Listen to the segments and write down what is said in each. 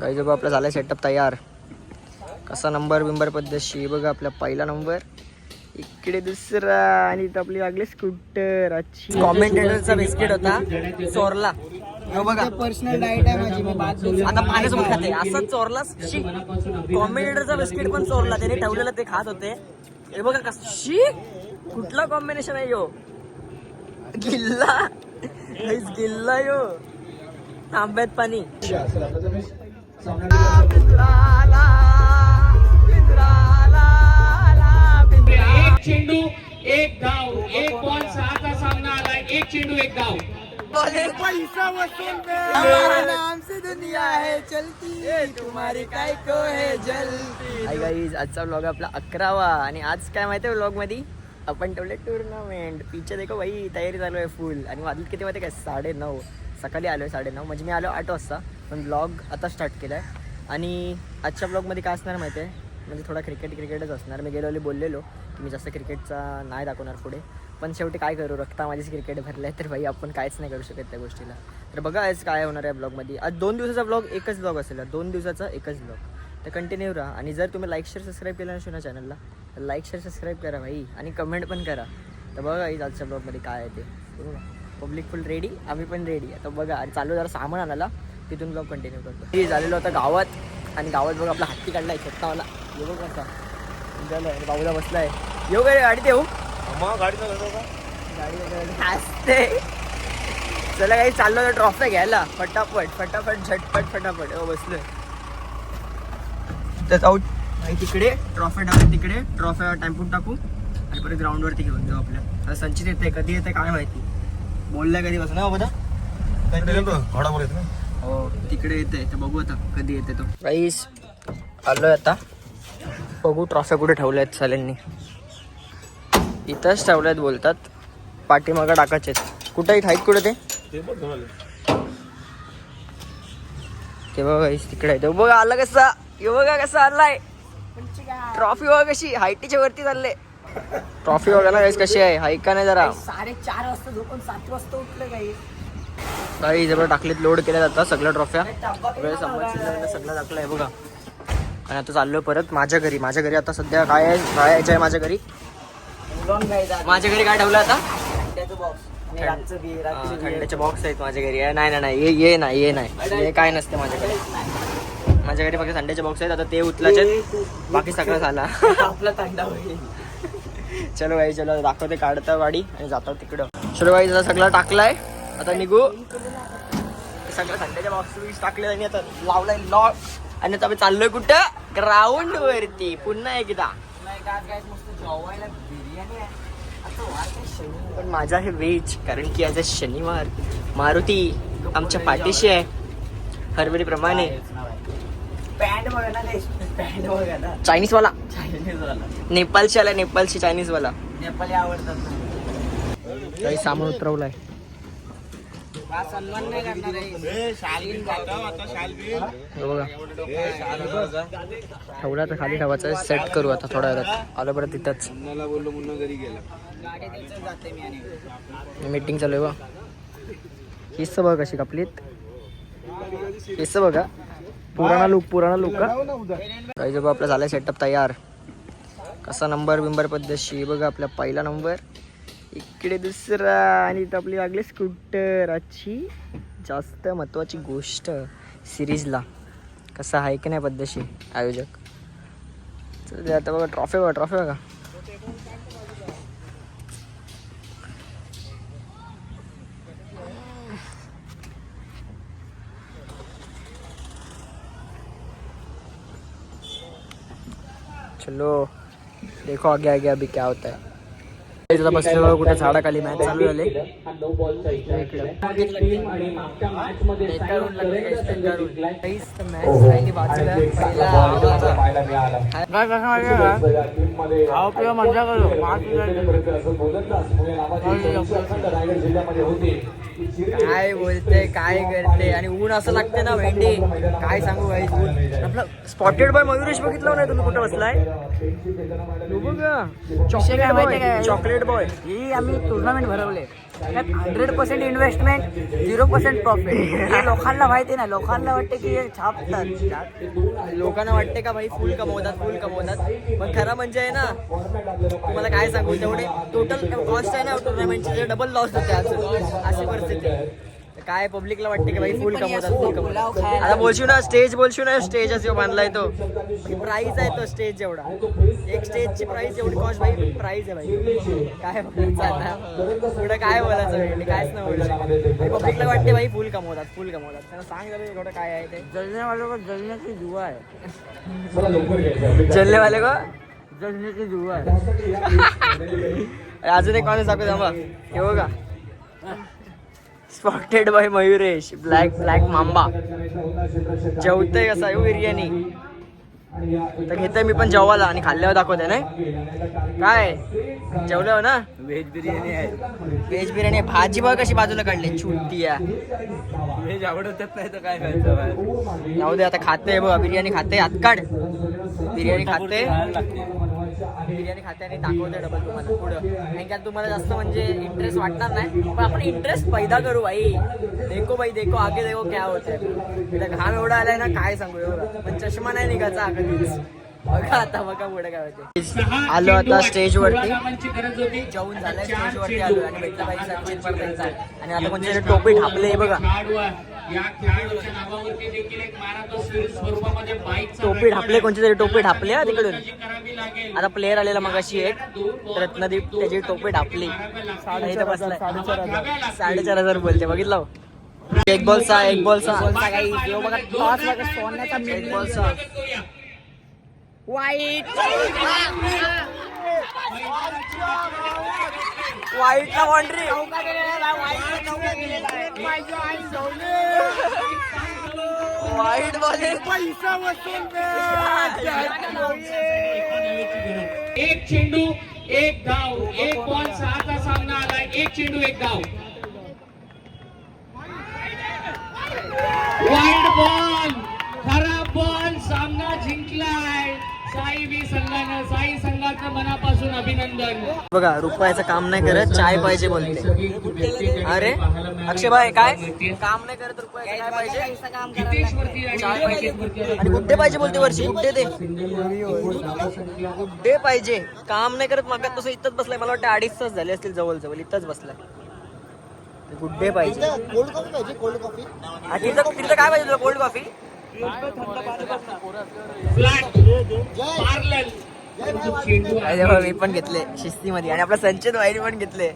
काही जो आपला झालाय सेटअप तयार. कसा नंबर बिंबर पद्धतशी बघा. आपला पहिला नंबर, इकडे दुसरा, आणि इथं आपली लागली स्कूटर. अच्छी कॉमेंटेटरचा बिस्किट होता चोरला. हो बघा, पर्सनल डाएट आहे माझी. आता पाण्यासोबत खाते असं चोरला. कॉमेंटेटरचा बिस्किट पण चोरला त्याने ठेवलेलं, ते खात होते. हे बघा कशी, कुठला कॉम्बिनेशन आहे यो. गिल्ला गिल्ला यो. तांब्यात पाणी. एक चेंडू एक धाव, एक बॉल 6चा सामना आलाय. एक चेंडू एक धाव. पैसा वसूल हमारा नाम से दुनिया है चलती, तुम्हारी काय को है जलती. हाय गाईज, आजचा व्लॉग आपला 11वा. आणि आज काय माहिती आहे व्लॉग मध्ये आपण ठेवले टुर्नामेंट. पीछे देखो भाई, तयारी चालू आहे फुल. आणि वाजत किती माहिती काय, 9:30. सकाळी आलो आहे 9:30, म्हणजे मी आलो 8 वाजता. पण ब्लॉग आता स्टार्ट केला आहे. आणि आजच्या ब्लॉगमध्ये काय असणार माहिती आहे, म्हणजे थोडा क्रिकेटच असणार. मी गेलो बोललेलो की मी जास्त क्रिकेटचा नाही दाखवणार पुढे. पण शेवटी काय करू, रक्ता माझीच क्रिकेट भरलं आहे, तर भाई आपण काहीच नाही करू शकत त्या गोष्टीला. तर बघा आज काय होणार आहे ब्लॉगमध्ये. आज 2 दिवसाचा ब्लॉग, एकच ब्लॉग असेल. 2 दिवसाचा एकच ब्लॉग. तर कंटिन्यू राहा. आणि जर तुम्ही लाईक शेअर सबस्क्राईब केलं नसेल ना चॅनलला, तर लाईक शेअर सबस्क्राईब करा भाई. आणि कमेंट पण करा. तर बघा आजच्या ब्लॉगमध्ये काय आहे ते. पब्लिक फुल रेडी, आम्ही पण रेडी. आता बघा, आणि चालू जरा सामान आणायला, तिथून ब्लॉग कंटिन्यू करतो. हे झालेलं होतं गावात. आणि गावात बघा आपला हत्ती काढला आहे छत्तावाला. येऊ कसा झालं, बाबूला बसला आहे. येऊ काय गाडीत येऊ, गाडी असते. चला काही चाललो तर ट्रॉफ्या घ्यायला फटाफट फटाफट झटपट फटाफट. बसलोय तर जाऊ तिकडे ट्रॉफ्या टाकू, तिकडे ट्रॉफ्या टेम्पोत टाकू आणि परत ग्राउंडवरती घेऊन जाऊ. आपल्या आता संचित येते, कधी येते काय माहिती. बोललाय कधी बस ना बघा, हो तिकडे येते. तर बघू आता कधी येते तो. राईस आलोय आता, बघू ट्रॉफ्या कुठे ठेवल्या आहेत साल्यांनी. इथंच ठेवल्यात बोलतात, पाठीमागं टाकायचे. कुठे आहेत कुठे ते बघा तिकडे आहे. बघा आला कसा, हे बघा कसा आलाय. ट्रॉफी बघा कशी हायटीच्या वरती चालले. ट्रॉफी बघायला गाईस कशी आहे, हाय का नाही जरा. 4:30 वाजता झोपून 7 वाजता उठलं काही जरा टाकलेत, लोड केल्या जातात सगळ्या ट्रॉफ्या. सगळं टाकलं आहे बघा. आणि आता चाललोय परत माझ्या घरी. माझ्या घरी आता सध्या काय आहे माझ्या घरी. माझ्या घरी काय ठेवलं आता, थंड्याचे बॉक्स आहेत माझ्या घरी. नाही ये नाही हे काय नसते माझ्याकडे. माझ्या घरी फक्त थंड्याचे बॉक्स आहेत. आता ते उचलायचे, बाकी सगळं झाला आपला थंडा होईल. चलो भाई चलो, दाखवते काढता गाडी आणि जातो तिकडं. चलो भाई सगळं टाकलाय, आता निघू. सगळं थंड्याच्या बॉक्स टाकले आणि आता लावलाय लॉक. आणि आता आम्ही चाललोय कुठं, ग्राउंड वरती पुन्हा एकदा. पण माझा हे व्हेज, कारण की आज शनिवार. मारुती आमच्या पाठीशी आहे हरभरी प्रमाणे. चायनीज वाला, नेपाळची आला, नेपाळची चायनीज वाला. नेपाळी आवडतात. काही सामान उतरवलाय. सन्मान नाही करणार ठेवला तर खाली ठेवायचं, सेट करू आता थोड्या वेळात. आलं बरं तिथंच मीटिंग चालू आहे बा. हिस्स बघा कशी कापलीत, हिस्स बघा. पुराणा लुक का काही जो आपला झालाय सेटअप तयार. कसा नंबर बिंबर पद्धतशी बघा. आपला पहिला नंबर, इकडे दुसरा, आणि इथं आपली लागली स्कूटर. अच्छी जास्त महत्त्वाची गोष्ट सिरीजला. कसा आहे की नाही पद्धतशी आयोजक. चल आता बघा ट्रॉफी बघा. चलो देखो आगे अभी क्या होता है. बसलेलो कुठे झाडाखाली मॅच चालू झाले. काय बोलते काय करते, आणि ऊन असं लागते ना भेंडी, काय सांगू भाई. ऊन आपला स्पॉटेड बॉय मयुरेश बघितलं नाही तुम्ही, कुठं बसलाय चॉकलेट बॉय. ही आम्ही टुर्नामेंट भरवले. 100% इन्व्हेस्टमेंट 0% प्रॉफिट. लोकांना माहिती नाही, लोकांना वाटते की हे छापतात. लोकांना वाटते का भाई फुल कमवतात पण खरं म्हणजे आहे ना, तुम्हाला काय सांगू, तेवढे टोटल कॉस्ट आहे ना टुर्नामेंटचे डबल लॉस होते अजून, अशी परिस्थिती आहे. काय पब्लिकला वाटते की भाई फुल कमवतात. आता बोलशील ना स्टेज असं बांधलाय तो, प्राइस आहे तो स्टेज एवढा, एक स्टेजची प्राइस एवढी कॉस्ट भाई, प्राइस आहे भाई. काय बोलायचं आता पुढे, काय बोलायचं, कायच नाही बोलायचं. पब्लिकला वाटते भाई फुल कमवतात. त्यांना सांग जरा थोडं काय आहे ते. जलनेवाले को जलण्याची जुवा आहे. जलनेवाले को जलण्याची जुवा आहे. अजून एक माणूस दाखव थांबा, हे बघा, spotted by Mayuresh, black mamba. जेवतोय कसा येऊ बिर्याणी तर घेतोय मी पण जेवायला, आणि खाल्ल्यावर दाखवते नाही काय जेवल्यावर ना. व्हेज बिर्याणी आहे. व्हेज बिर्याणी, भाजी बघ कशी बाजूला काढली छुट्टी आहे. व्हेज आवडतच नाही तर काय खायचं. जाऊ दे आता, खाते बघ बिर्याणी, खाते हातकाड बिर्याणी खाते आणि दाखवते डबल तुम्हाला पुढं. आणि त्यात तुम्हाला जास्त म्हणजे इंटरेस्ट वाटणार नाही, पण आपण इंटरेस्ट पैदा करू भाई. देखो आगे देखो क्या होतंय. घाम एवढा आलाय ना, काय सांगू एवढं, पण चष्मा नाही निघायचा कधीच. बघा आता, बघा पुढे काय होते. आलो आता स्टेज वरती, जेवून झालंय, स्टेज वरती आलो आणि भेटलं भाई सचिन परदेचा. आणि आता कोणते टोपी ठापले बघा, या खेळाडूच्या नावावरती देखील एक मॅरेथॉन स्वरूपामध्ये बाईकचा टोपी ठापले, कोणते तरी टोपी ठापले हा तिकडून. करावी लागेल. आता प्लेअर आलेला मगाशी एक रत्नदीप, त्याची टोपी ढापली. इथं बसलाय 4,500 बोलते, बघितलं. एक बॉल सहा एक बॉल वाईटला बाउंड्री. वाईट बॉलिंग, पैसा वसूल. एक चेंडू एक धाव, एक बॉल 6चा सामना आलाय. एक चेंडू एक धाव. वाईड बॉल, खराब बॉल, सामना जिंकलाय साई संघाचं मनापासून अभिनंदन. बघा रुपयाचं काम नाही करत, चाय पाहिजे बोलते. अरे अक्षय भाई काय काम नाही करत, रुपयाचं काय पाहिजे, चाय पाहिजे. आणि गुड्डे पाहिजे बोलते, वर्षी गुड्डे दे, गुड्डे पाहिजे. काम नाही करत, मग तसं इथंच बसलाय, मला वाटतं 2.5 तास झाले असतील जवळ इथंच बसलाय. गुड्डे पाहिजे. कोल्ड कॉफी पाहिजे, कोल्ड कॉफी. तिथं काय पाहिजे तुला, कोल्ड कॉफी. मी पण घेतले शिस्तीमध्ये, आणि आपला संचित वाईरी पण घेतले.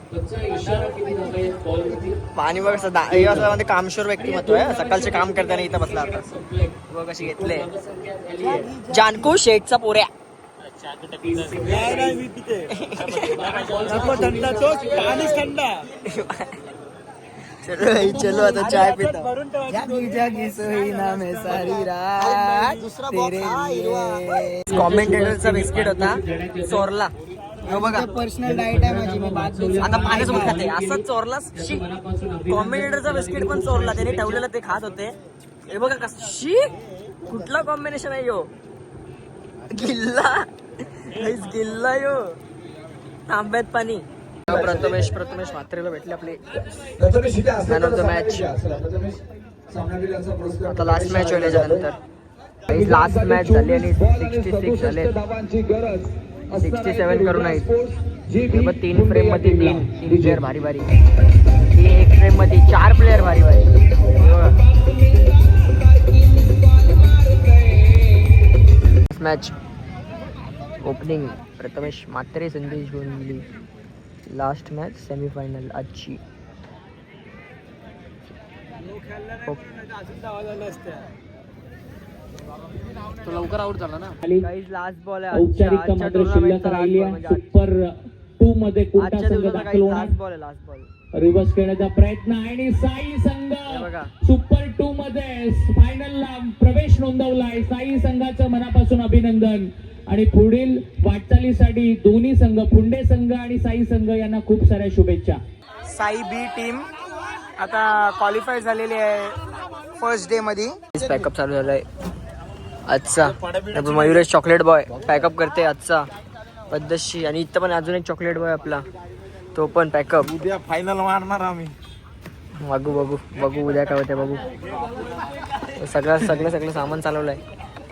पाणी बघ असं कामशोर व्यक्तिमत्व आहे, सकाळचे काम करताना इथं बसला आता बघ कशी घेतले. जानकू शेठचा पोऱ्या. चलो आता चाय पिता. कॉमेंटेटरचा बिस्किट होता चोरला, बघा पर्सनल डाएट आहे माझी, मी बात आता पाण्यासोबत खाते असं चोरला. कॉमेंटेटरचा बिस्किट पण चोरला, त्याने ठेवलेलं ते खात होते. हे बघा कशी, कुठला कॉम्बिनेशन आहे यो, गिल्ला यो, तांब्यात पाणी. प्रथमेश म्हात्रेला भेटले आपले मॅन ऑफ द मॅच. आता लास्ट मॅच होईल याच्यानंतर. लास्ट मॅच झाली आणि 66 झाले, 67 करून आहेत. 3 फ्रेम मध्ये 3 प्लेअर भारी, 1 फ्रेम मध्ये 4 प्लेअर भारी. मॅच ओपनिंग प्रथमेश म्हात्रे, संदेश गोंधली. लास्ट मॅच सेमीफायनल आजची. तो लवकर आउट झाला ना. लास्ट बॉल आहे औपचारिक मात्र शिल्लक राहिली आहे. सुपर 2 मध्ये कोटा संघ दाखल होणार. लास्ट बॉल रिव्हर्स खेळण्याचा प्रयत्न, आणि साई संघ सुपर 2 मध्ये फायनलला प्रवेश नोंदवलाय. साई संघाचं मनापासून अभिनंदन. आणि पुढील वाटचालीसाठी दोन्ही संघ, फुंडे संघ आणि साई संघ यांना खूप साऱ्या शुभेच्छा. साई बी टीम आता क्वालिफाय झालेली आहे फर्स्ट डे मध्ये. पॅकअप चालू झालाय आजचा. मयुरेश चॉकलेट बॉय पॅकअप करते आजचा पद्धतशी. आणि इथं पण अजून एक चॉकलेट बॉय आपला तो पण पॅकअप. उद्या फायनल मारणार आम्ही. बघू उद्या काय होते बघू. सगळं सामान चालवलंय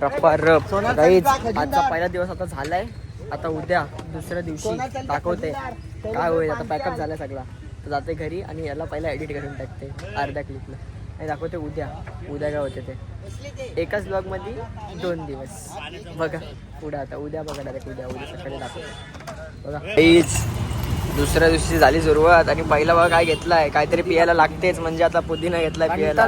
रप्पा रप. काहीच आजचा पहिला दिवस आता झालाय. आता उद्या दुसऱ्या दिवशी दाखवते काय होईल. आता पॅकअप झालाय सगळा. तर जाते घरी आणि याला पहिला एडिट करून टाकते अर्ध्या क्लिपला आणि दाखवते उद्या काय होते ते. एकाच ब्लॉगमध्ये 2 दिवस बघा पुढे. आता उद्या बघा डायरेक्ट उद्या सकाळी दाखवते बघा. दुसऱ्या दिवशी झाली सुरुवात आणि पहिला बघा काय घेतलाय. काहीतरी पियाला लागतेच म्हणजे आता पुदिना घेतलाय पियाला.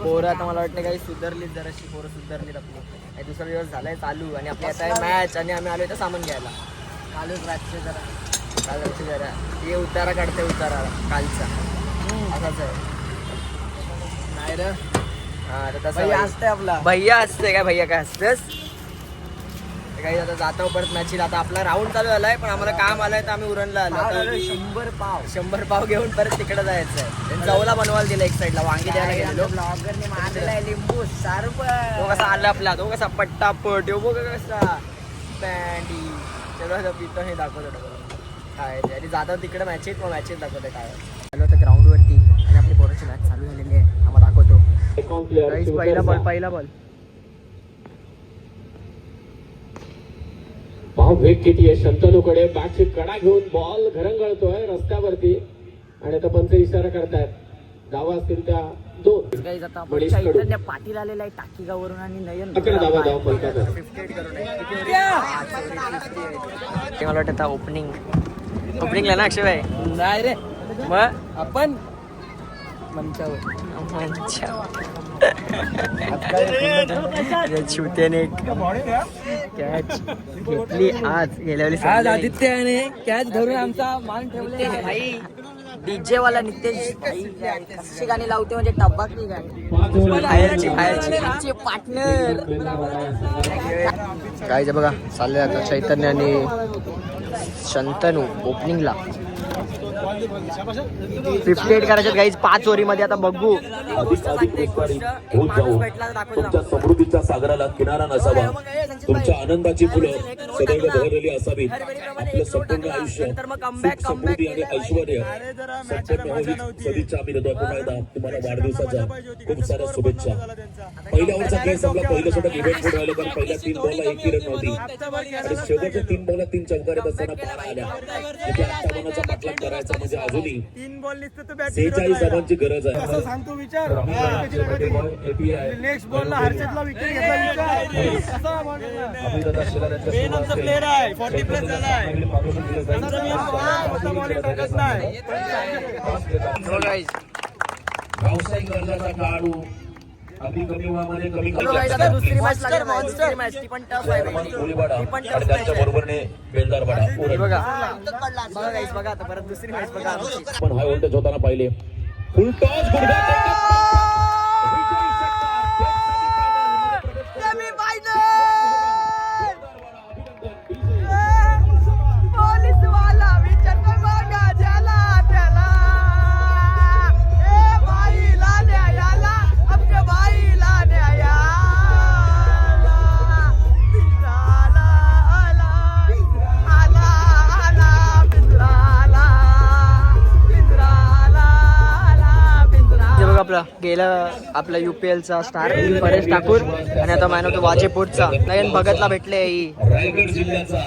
पोरं आता मला वाटतं काही सुधारलीत जराशी. पोरं सुधारलीत आपली. दुसरा दिवस झालाय चालू आणि आपली आता मॅच आणि आम्ही आलोय तर सामान घ्यायला. कालच रातचे जरा हे उतारा काढते उतारा कालचा असाच आहे नाही रे. हा तर तसं असतंय आपला भैया असते काय. भैया काय असतेस काही. आता जातो परत मॅचीला. आता आपला राऊंड चालू झालाय पण आम्हाला काम आलंय तर आम्ही उरणला आलो. 100 पाव घेऊन परत तिकडे जायचं आहे. जवला बनवायला दिला एक साईडला. वांगी द्यायला गेलेलो. ब्लॉगरने मारलेला लिंबू तो कसा आला आपला. तो कसा पट्टापट येऊ बघ कसा पॅन्डी सगळं पितो हे दाखवतो काय ते. आणि जाता तिकडे मॅचेस दाखवते काय. आलो होतं ग्राउंडवरती आणि आपली पोराची मॅच चालू झालेली आहे. आम्हाला दाखवतो पहिला बॉल भाव वेग किती आहे शंतनूकडे. बॅटची कडा घेऊन बॉल घरंगळतोय रस्त्यावरती आणि आता पंच इशारा करतायत. धावा असतील त्या 2. आता पाटील आलेला आहे टाकीगावरून आणि नयन मला वाटतं आता ओपनिंगला ना अक्षय भाई. नाही रे मग आपण मंचावर शिवतेने कॅच घेतली आज. गेल्या वेळी आज आदित्याने कॅच धरून आमचा मान ठेवले भाई. डीजे वाला नितेश कशी गाणी लावते म्हणजे टब्बाकली गाणी. आमचे पार्टनर काय बघा चालले आता चैतन्य आणि शंतनू ओपनिंगला. 58 करायच्यात गाईज 5 ओव्हरीमध्ये. आता बघू तुमच्या समृद्धीच्या सागराला किनारा नसावा. तुमच्या आनंदाची फुलं सदैव बहरलेली असावीत. आपलं संपूर्ण आयुष्य सुख समृद्धी आणि ऐश्वर्य संपन्न होईल. सदिच्छा आम्ही देतो. पुन्हा एकदा तुम्हाला वाढदिवसाच्या खूप साऱ्या शुभेच्छा. पहिल्या ओव्हरचा खेळ संपला. पहिलं छोटं इव्हेंट पुढे आलं कारण पहिल्या 3 बॉलला 1 रन नव्हती आणि शेवटच्या 3 बॉलला 3 चौकार येत असताना पार आल्या. आत्तामानाचा पाठलाग करायचा म्हणजे अजूनही 3 बॉल निघते तर 46 धावांची गरज आहे. असं सांगतो विचार. नेक्स्ट बॉलला हर्षदला विकेट घेतला विचार. प्लेअर आहे 40 प्लस झाला आहे. व्यावसायिक दर्जाचा खेळाडू अगदी कमी वयामध्ये कमी आता दुसरी मॅच लागली. दुसरी मॅच ती पण टफ आहे. आणि त्यांच्या बरोबरने बेलदारवाडा हे बघा गाईस बघा आता परत दुसरी मॅच बघा आमची. पण हाय व्होल्टेज होताना पाहिले. फुल टॉस गेला आपला UPLचा स्टार परेश ठाकूर आणि आता मॅन ऑफ द वाजेपूरचा नयन भगतला भेटले. रायगड जिल्ह्याचा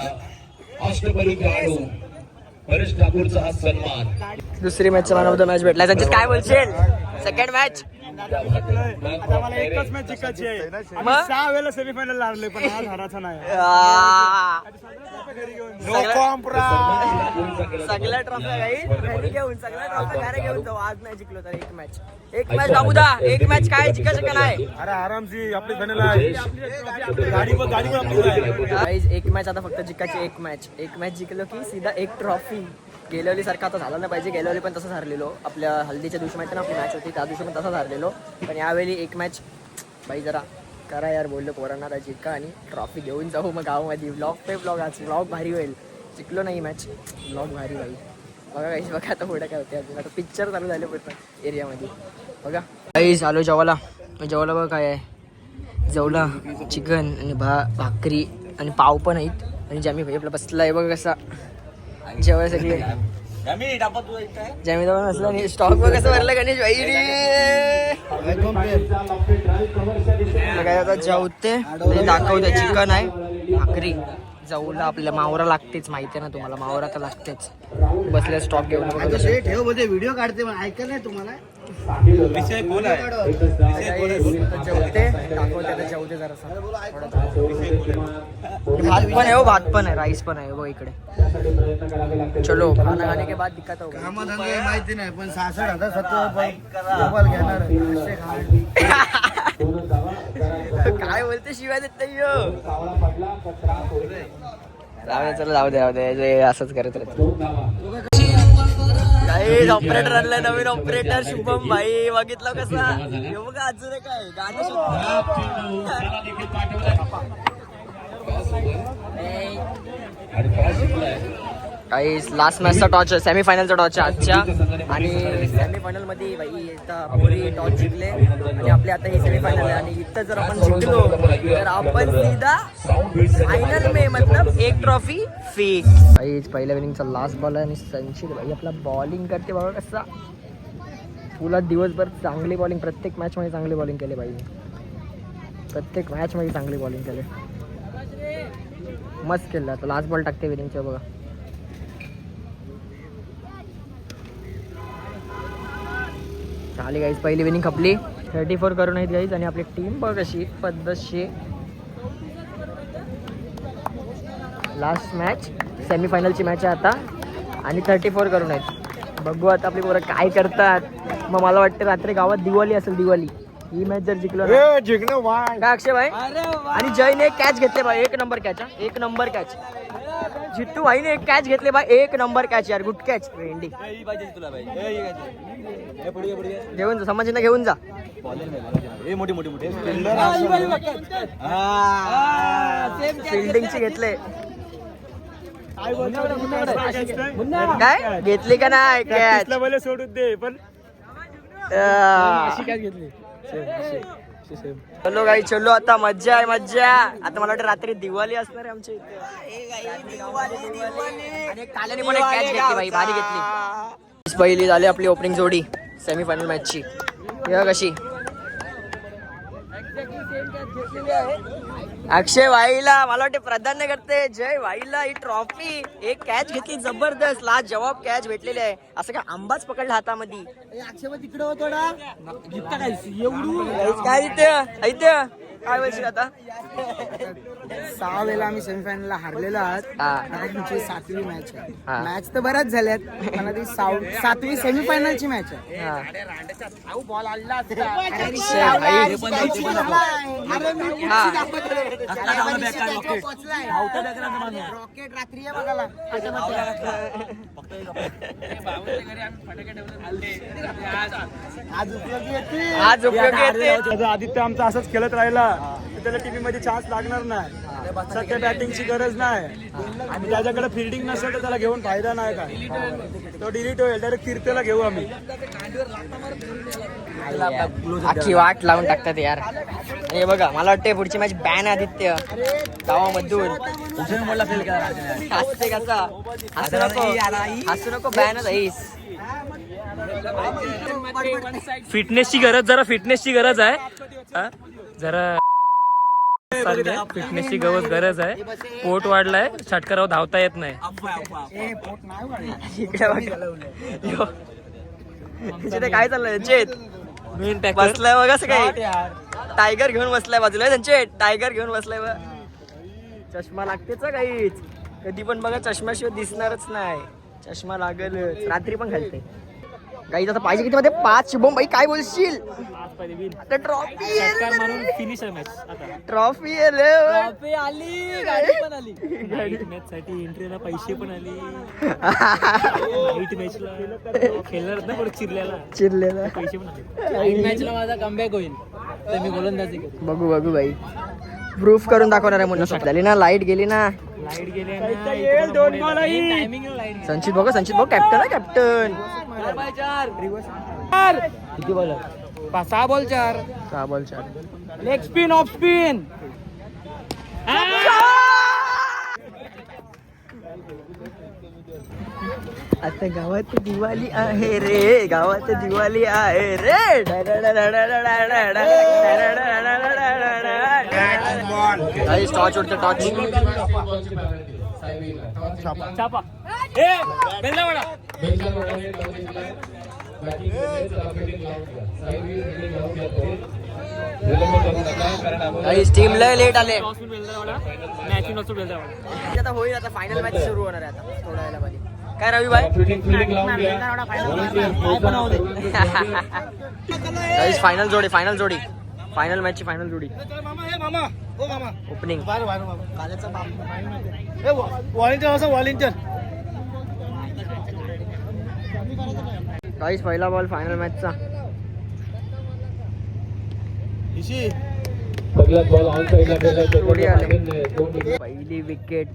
अष्टपैलू खेळाडू परेश ठाकूरचा हा सन्मान. दुसरी मॅचचा मॅन ऑफ द मॅच भेटला. संचित काय बोलशील. सेकंड मॅच आता मला एकच मॅच जिंकायची आहे. मग 6 वेळेला सेमीफायनल लागले पण आज हरायचा नाही. सगळ्या ट्रॉफी घरी घेऊन सगळ्या ट्रॉफी घरी घेऊन जाऊ. आज नाही जिंकलो तर एक मॅच बाबू दा. एक मॅच काय जिंकायचं का नाही. अरे आरामशी आपली फायनल आहे. गाडीवर एक मॅच आता फक्त जिंकायची. एक मॅच जिंकलो की सीधा एक ट्रॉफी. गेल्यावेळी सारखा आता झाला नाही पाहिजे. गेल्यावेळी पण तसंच हारलेलो. आपल्या हल्दीच्या दिवशी माहिती ना आपली मॅच होती त्या दिवशी पण तसंच हारलेलो. पण यावेळी एक मॅच बाई जरा करा यार बोललो पोरांना जिंका आणि ट्रॉफी घेऊन जाऊ मग गावामध्ये. ब्लॉग आज ब्लॉग भारी होईल. जिंकलो नाही मॅच ब्लॉग भारी होईल. बघा काही बघा आता पुढे काय होते. अजून आता पिक्चर चालू झाले पूर्ण एरियामध्ये. बघा काही आलो जेवायला. बघा काय आहे. जेवला चिकन आणि भाकरी आणि पाव पण आहेत आणि ज्यामी भाई आपला बसला आहे बघा कसा जेवायला सगळे. जमीन असला नाही स्टॉक बघ कसं भरलं गणेश भाई काय आता जेवते ते दाखवते चिकन आहे भाकरी जाऊला आपल्या मावरा लागतेच माहिती आहे ना तुम्हाला मावरा तर लागतेच बसल्या स्टॉक घेऊन ठेव बोलते व्हिडिओ काढते पण ऐकत नाही तुम्हाला विषय कोण आहे जेवते दाखवते आता जेवते जरासा भात पण आहे हो भात पण आहे राईस पण आहे बघ इकडे चलो खाना खाने के बाद दिक्कत होगा कामधंदे माहिती नाही पण 66,000 मोबाईल घेणार असे काय बोलते शिवाय देत नाही जाऊ दे असंच करत राहते ऑपरेटर आणलाय नवीन ऑपरेटर शुभम भाई बघितलं कसा हे बघा अजून काय गाणं काही लास्ट मॅचचा टॉच सेमीफायनलचा टॉच आहे आजच्या आणि सेमीफायनल मध्ये भाई पोरी टॉच जिंकले आणि आपले आता ही सेमीफायनल आहे आणि इथं जर आपण जिंकलो तर आपण सीधा फायनल में मतलब एक ट्रॉफी फिक्स भाई पहिल्या इनिंगचा लास्ट बॉल आहे आणि संचित भाई आपला बॉलिंग करते बघा कसा तुला दिवसभर चांगली बॉलिंग प्रत्येक मॅच मध्ये चांगली बॉलिंग केली भाई प्रत्येक मॅच मध्ये चांगली बॉलिंग केली मस्त केलं आता लास्ट बॉल टाकते विनिंगच्या बघा झाली गाईज पहिली विनिंग खपली 34 करून आहेत गाईज आणि आपली टीम बघ कशी पद्धतशीर लास्ट मॅच सेमीफायनलची मॅच आहे आता आणि 34 करून आहेत बघू आता आपली पोरं काय करतात मग मला वाटतं रात्री गावात दिवाळी असेल दिवाळी ही मॅच जर जिंकलो ना जिंकणं वाय काय अक्षय भाई आणि जयने एक कॅच घेतले भाई एक नंबर कॅच एक नंबर कॅच जिट्टू भाईने एक कॅच घेतले भाई एक नंबर कॅच यार गुड कॅच भेंडी घेऊन जा संभाजींना घेऊन जा फिल्डिंगची घेतले काय घेतली का नाही कॅच सोडून दे पण चलो गाई चलो आता मज्जा आहे मज्जा आता मला वाटतं रात्री दिवाळी असणार आहे आमच्या इथे आणि काल्याने पण एक कॅच घेतली भाई भारी घेतली पहिली झाली आपली ओपनिंग जोडी सेमीफायनल मॅचची कशी अक्षय भाईला मला वाटते प्राधान्य करते जय भाईला ही ट्रॉफी एक कॅच घेतली जबरदस्त लास्ट जवाब कॅच भेटलेली आहे असं काय आंबाच पकडला हातामध्ये अक्षय तिकडे हो थोडा काय इथे काय बोलशील आता 6 वेळा आम्ही सेमीफायनलला हारलेलो आहात आता तुमची 7वी मॅच आहे मॅच तर बऱ्याच झाल्यात पण आता 7वी सेमीफायनलची मॅच आहे बॉल आला रॉकेट रात्री आहे बघायला आज उपयोगी येते आदित्य आमचा असंच खेळत राहिला तर त्याला टीव्ही मध्ये चान्स लागणार नाही सध्या बॅटिंगची गरज नाही आणि त्याच्याकडे फिल्डिंग नसेल तर त्याला घेऊन फायदा नाही काय तो डिलीट होईल डायरेक्ट कीर्तीला घेऊ आम्ही अख्खी वाट लावून टाकतात यार हे बघा मला वाटतं पुढची मॅच बॅन आदित्य गावामधून हसते कसा हसू नको बॅनच आहेस फिटनेसची गरज आहे हा? जरा फिटनेसची गरज आहे पोट वाढलाय षटकारावर धावता येत नाही इकडे काय चाललंय चेत बसलाय बघ असं काय टायगर घेऊन बसलाय बाजूला त्यांचे टायगर घेऊन बसलाय बघ चष्मा लागतेच काहीच कधी पण बघा चष्म्याशिवाय दिसणारच नाही चष्मा लागल रात्री पण घालते काही आता पाहिजे किती मध्ये 5 शुभम भाई काय बोलशील आता ट्रॉफी आली गाडी पण आली मॅच साठी एंट्रीला पैसे पण आले मॅचला खेळणार ना परत चिरलेला पैसे पण आले मॅचला माझा कमबॅक होईल तर मी गोलंदाजी बघू भाई प्रूफ करून दाखवणार आहे म्हणून झाली ना लाईट गेली ना संचित भाऊ कॅप्टन आहे कॅप्टन किती ball 6 ball 4 leg spin off spin आता गावात दिवाळी आहे रे, गावात दिवाळी आहे रे. टॉर्च उडते टॉर्च. टीम लय लेट आले. आता होईल, आता फायनल मॅच सुरू होणार आहे आता थोड्या वेळामध्ये. काय रवी भाई फायनल जोडी, फायनल जोडी, फायनल मॅच ची फायनल जोडी ओपनिंग. गाईस पहिला बॉल फायनल मॅचचा. पहिली विकेट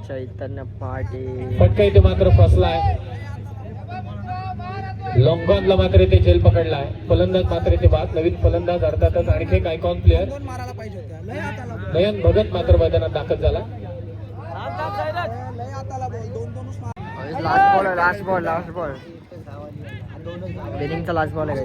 चैतन्य पहाटे. फटका इथे मात्र फसलाय. लॉंगॉनला मात्र इथे झेल पकडलाय. फलंदाज मात्र इथे बाद. नवीन फलंदाज अर्थातच आणखी एक आयकॉन प्लेअर नयन भगत मात्र मैदानात दाखल झाला. लास्ट बॉल आहे, लास्ट बॉल, लास्ट बॉल. बेनिंगचा लास्ट बॉल आहे.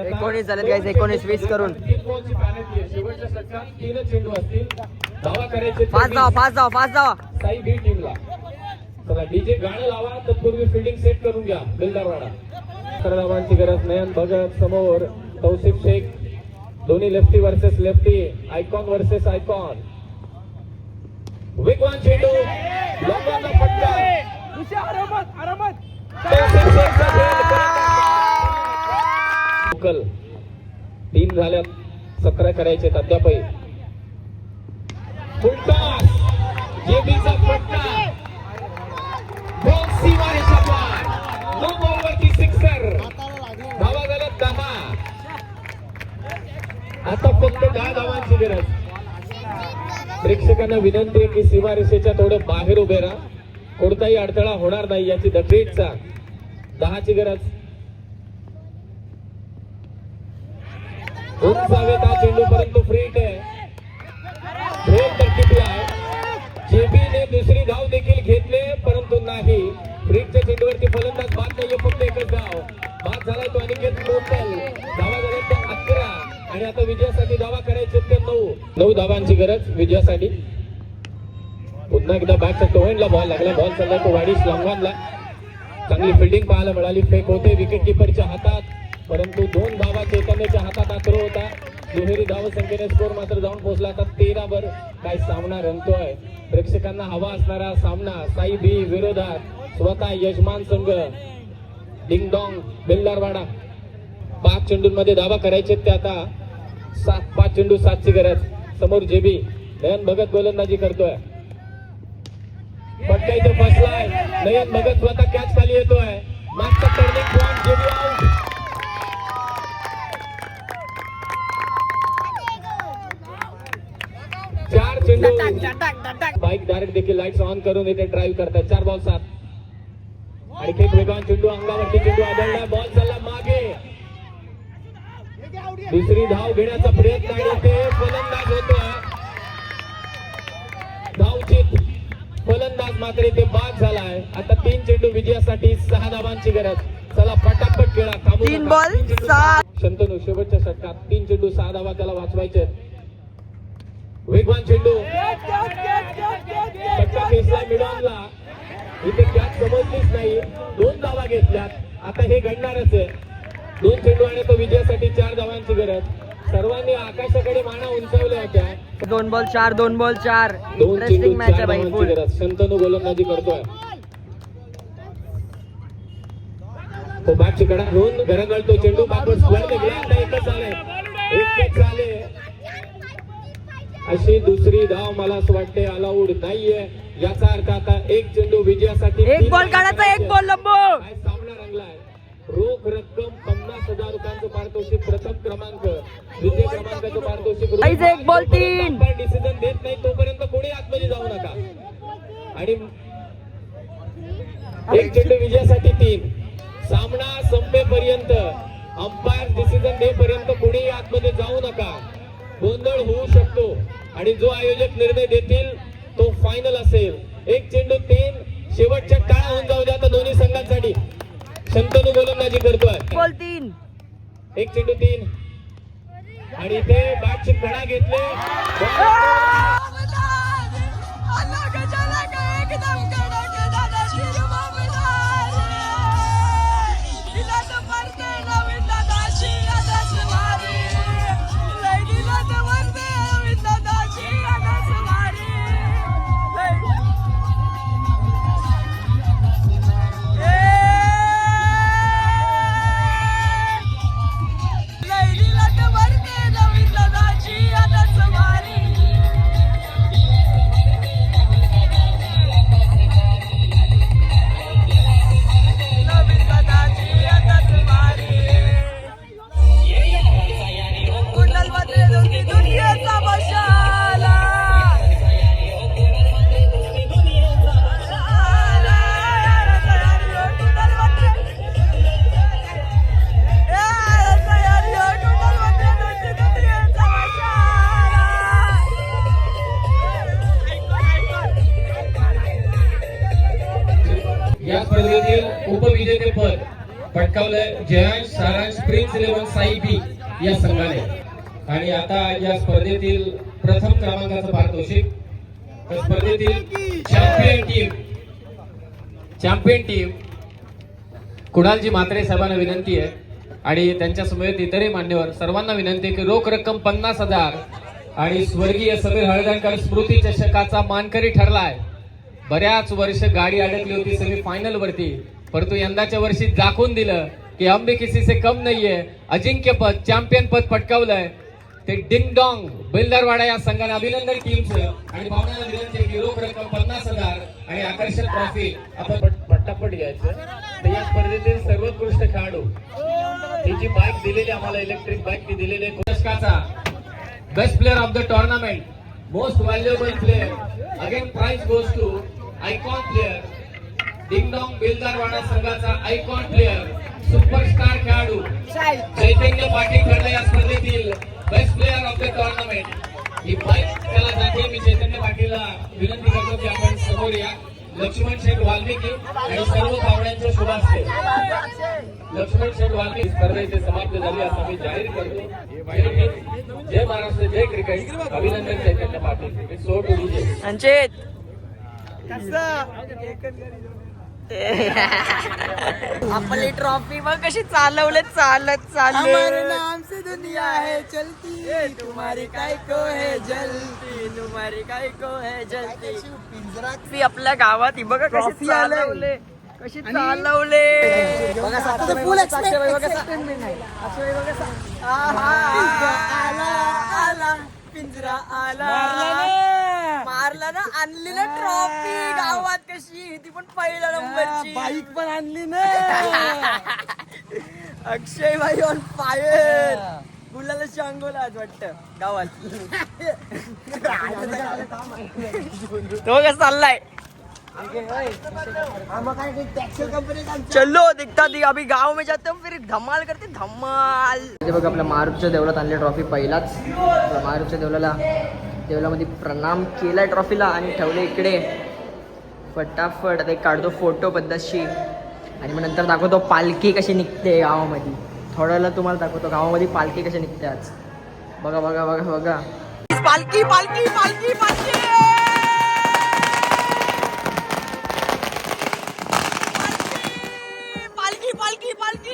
एकोणीस झाले गाईस, 19-20 करून. फास्ट जावा, फास्ट जावा, फास्ट जावा. साई बी टीमला चला डीजे गाणं लावा. तत्पूर्वी फिल्डिंग सेट करून घ्या. बिल्डरवाडा धावांची गरज. नयन भगत समोर, तौसिफ शेख. दोन्ही lefty versus lefty, icon versus icon. वेगवान चेंडू, लॉंगॉनला फटका. तौसिफ शेखचा झेल. 3 झाल्यात, 17 करायचे अद्यापही. फुलटॉस, जेबीचा फटका. बॉल सीमारेषा पार. नो बॉलवरती सिक्सर. धावा झाल्या 10. आता फक्त 10 धावांची गरज. प्रेक्षकांना विनंती आहे की सीमारेषेच्या थोडं बाहेर उभे राहा. कोणताही अडथळा होणार नाही याची दखलीचा. 10ची गरज. उंचावेत हा चेंडू, परंतु फ्री हिट आहे. खेळ तरकीबला आहे. जेबीने दुसरी धाव देखील घेतले परंतु नाही. फ्रीच्या चेंडूवरती फलंदाज बाद नाहीये, फक्त एकच धाव. बाद झालाय तो अनिकेत मोटल. धावा झाल्या त्या 11 आणि आता विजयासाठी धावा करायचे ते 9 धावांची गरज विजयासाठी. पुन्हा एकदा बॅटच्या टोहनला बॉल लागला. बॉल चालला तो वाडीस लॉंगॉनला. चांगली फिल्डिंग पाहायला मिळाली. फेक होते विकेट किपरच्या हातात, परंतु 2 धावा चैतन्याच्या हातात आखरो होता. दुहेरी धाव संख्येने स्कोर मात्र जाऊन पोहोचला. आता 13 वर काय सामना रंगतोय. प्रेक्षकांना हवा असणारा सामना. साई बी विरोधात स्वतः यजमान संघ डिंग डॉंग बिल्लारवाडा. 5 चेंडूंमध्ये धावा करायचे ते आता 5 चेंडू 7ची गरज. समोर जेबी. नयन भगत गोलंदाजी करतोय. फटका इथे फसलाय. नयन भगत स्वतः कॅच खाली येतोय. मागचा टर्निंग पॉइंट. JB out. 4 चेंडू. बाईक डायरेक्ट देखील लाईट्स ऑन करून इथे ड्राईव्ह करतात. 4 बॉल 7. आणखी एक वेगवान चेंडू, अंगावरती चेंडू आदळला. बॉल चालला मागे. दुसरी धाव घेण्याचा प्रयत्न आणि ते फलंदाज होतोय. धावचित फलंदाज मात्र इथे बाद झालाय. आता 3 चेंडू विजयासाठी 6 धावांची गरज. चला पटापट खेळा. 3 बॉल 7. शंतनू शेवटच्या षटकात 3 चेंडू 6 धावा त्याला वाचवायचे. वेगवान चेंडू. फटका खेचलाय मिडॉनला. इथे कॅच समजलीच नाही. 2 धावा घेतल्यात. आता हे घडणारच आहे. 2 चेंडू आणि तो विजयासाठी 4 धावांची गरज. सर्वांनी आकाशाकडे माना उंचावल्या होत्या. 2 बॉल 4, 2 बॉल 4. 2 चेंडू इंटरेस्टिंग मॅच आहे 4 भाई. धावांची गरज. शंतनू गोलंदाजी करतोय. तो बॅटची कडा घेऊन घरंगळतो. चेंडू बॅटवर स्क्वेअर निघाला. आता एकच झाले. एकच झाले. अशी दुसरी धाव मला असं वाटते अलाउड नाहीये. याचा अर्थ आता 1 चेंडू विजयासाठी. 1 बॉल काढायचा, 1 बॉल लंबो. काय सामना रंगलाय. रोख रक्कम 50,000 रुपयांचं पारितोषिक. प्रथम क्रमांक. द्वितीय क्रमांकाचं पारितोषिक. 1 बॉल 3. डिसिजन देत नाही तोपर्यंत कोणी आतमध्ये जाऊ नका. आणि एक चेंडू विजयासाठी 3. सामना संपेपर्यंत अंपायर डिसिजन देपर्यंत कोणी आतमध्ये जाऊ नका. गोंधळ होऊ शकतो आणि जो आयोजक निर्णय देतील तो फायनल असेल. एक चेंडू 3. शेवटच्या टाळ्या होऊन जाऊ द्या आता दोन्ही संघांसाठी. शंतनू गोलंदाजी करतोय. बॉल 3. एक चेंडू 3 आणि इथे बॅटची कडा घेतले. या स्पर्धेतील उपविजेतेपद पटकावलंय जयांश सारांश प्रिन्स 11 साई बी या संघाने. आणि आता या स्पर्धेतील प्रथम क्रमांकाचं पारितोषिक स्पर्धेतील चॅम्पियन टीम कुणालजी म्हात्रे साहेबांना विनंती आहे आणि त्यांच्या समवेत इतरही मान्यवर सर्वांना विनंती आहे की रोख रक्कम 50,000 आणि स्वर्गीय समीर हळदणकर स्मृती चषकाचा मानकरी ठरलाय. बऱ्याच वर्ष गाडी अडकली होती सेमी फायनल वरती, परंतु यंदाच्या वर्षी दाखवून दिलं की हम भी किसी से कम नाहीये. अजिंक्यपद चॅम्पियन पद पटकावलंय ते डिंग डॉंग बेलदारवाडा या संघाने. अभिनंदन टीमचं. आणि भावनाला विनंती आहे की रोख रक्कम 50,000 आणि आकर्षक ट्रॉफी आपण पट्टापट घ्यायचं. तर या स्पर्धेतील सर्वोत्कृष्ट खेळाडू ही जी बाईक दिलेली आम्हाला इलेक्ट्रिक बाईक ती दिलेली चषकाचा best player of the tournament, most valuable player, again prize goes to icon player डिंगडॉंग बेलदारवाडा संघाचा आयकॉन प्लेयर सुपरस्टार खेळाडू चैतन्य पाटील ठरले या स्पर्धेतील best player of the tournament. He bike त्याला जाते. मी चैतन्य पाटीलला विनंती करतो की आपण समोर या. लक्ष्मण शेठ वाल्मिकी आणि सर्व पाहुण्यांचे शुभास्ते. लक्ष्मण शेठ वाल्मिकी स्पर्धा इथे समाप्त झाली असं मी जाहीर करतो. जय महाराष्ट्र, जय क्रिकेट. अभिनंदन चैतन्य पाटील. सो टू डीजे संचित आपली ट्रॉफी बघ कशी चालवले चालत हमारे नाम से दुनिया है चलती, तुम्हारी काय को है जलती, तुम्हारी काय को है जलती. पिंजरा आपल्या गावात ही बघा कशी Trophy आलंय. चालवले, कशी चालवले. बघा साक्षीबाई, फुल साक्षीबाई बघा एक्साइटमेंट आहे. साक्षीबाई बघा आला आला पिंजरा आला मारला ना. आणली ना ट्रॉफी गावात कशी, ती पण पहिल्या नंबरची. बाईक पण आणली ना. अक्षय भाई ऑन फायर. गुलाला शांगोला आज वाटतं गावात. तो कसा चाललाय. चलो दिखता दी अभी गाव में जाते हम फिर धमाल करते धमाल. बघ आपल्या मारुतच्या देवळात आणली ट्रॉफी पहिलाच. मारुतच्या देवळामध्ये प्रणाम केलाय ट्रॉफीला आणि ठेवले इकडे. फटाफट आता काढतो फोटो पद्धतशी आणि मग नंतर दाखवतो पालखी कशी निघते गावामध्ये. थोड्या वेळेला तुम्हाला दाखवतो गावामध्ये पालखी कशी निघते आज. बघा बघा बघा बघा पालखी पालखी पालखी पालखी पालखी पालखी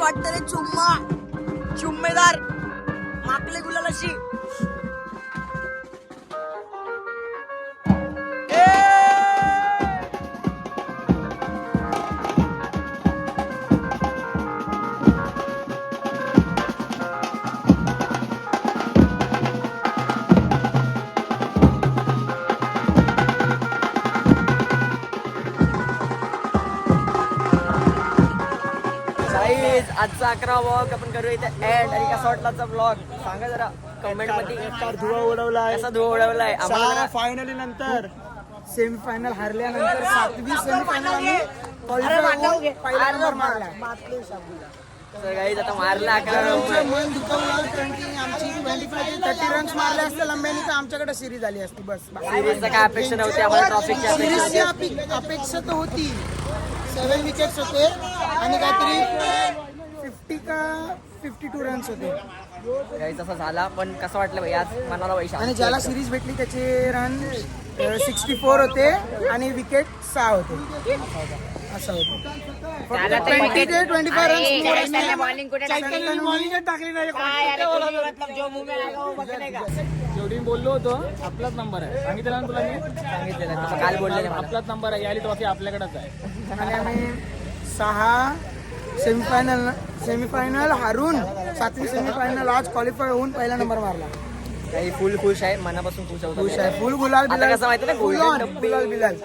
वाटतं रे चुम्मेदार माकले गुलाल अशी. आजचा 11 वॉक आपण करूया इथे एंड. आणि कसा वाटला ब्लॉग सांगा जरा कमेंट मध्ये. धुवा उडवलाय, कसा धुवा उडवलाय आम्हाला जरा. फायनली नंतर सेमीफायनल हारल्यानंतर 7वी सेमीफायनल आम्ही qualify पहिला नंबर मारला. तर गाईज आता मारला 11 आमचं मन दुखावलं कारण की आमची 25-30 रन्स मारले असते लंब्यानी तर आमच्याकडे सिरीज आली असती. बस सिरीजचा काय अपेक्षा नव्हती आम्हाला, ट्रॉफिकची अपेक्षा सिरीजची अपेक्षा तर होती. 7 विकेट्स होते आणि काहीतरी 50 का 52 रन्स होते. गाईज असा झाला. पण कसं वाटलं भाई आज मनाला पैसा. आणि ज्याला सिरीज भेटली त्याचे रन 64 होते आणि विकेट 6 होते. असं होतं. फक्त 20 ते 25 रन्स बॉलिंग टाकली नाही. जेवढी बोललो होतो आपलाच नंबर आहे, सांगितलं ना तुला मी. सांगितलेलं काल बोलले मला. आपलाच नंबर आहे, याली ट्रॉफी आपल्याकडेच आहे. आणि आम्ही 6 सेमीफायनल हारून 7वी सेमीफायनल आज क्वालिफाय होऊन पहिला नंबर मारला. काही फुल खुश आहे, मनापासून खुश होतो. खुश आहे. फुल गुलाल आता बिलाल. कसं माहिती ना Full गोल्डन on. डब्बे गुलाल बिलाल.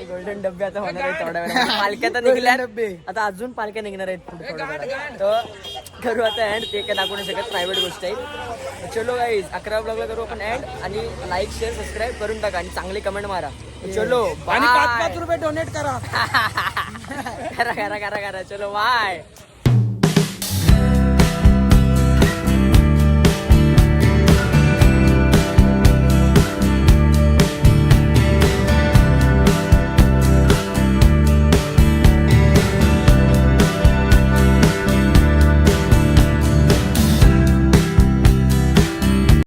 गोल्डन डब्बे आता होणार आहेत थोड्या वेळात. पालख्या तर निघल्या आता, अजून पालख्या निघणार आहेत पुढे थोड्या वेळात. तर करू आता एंड. ते काय दाखवू नाही शकत, प्रायव्हेट गोष्ट आहे. चलो गाईज 11 ब्लॉगला करू आपण एंड. आणि लाईक शेअर सबस्क्राईब करून टाका आणि चांगली कमेंट मारा. चलो आणि बाय. 5-5 रुपये डोनेट करा. करा चलो बाय.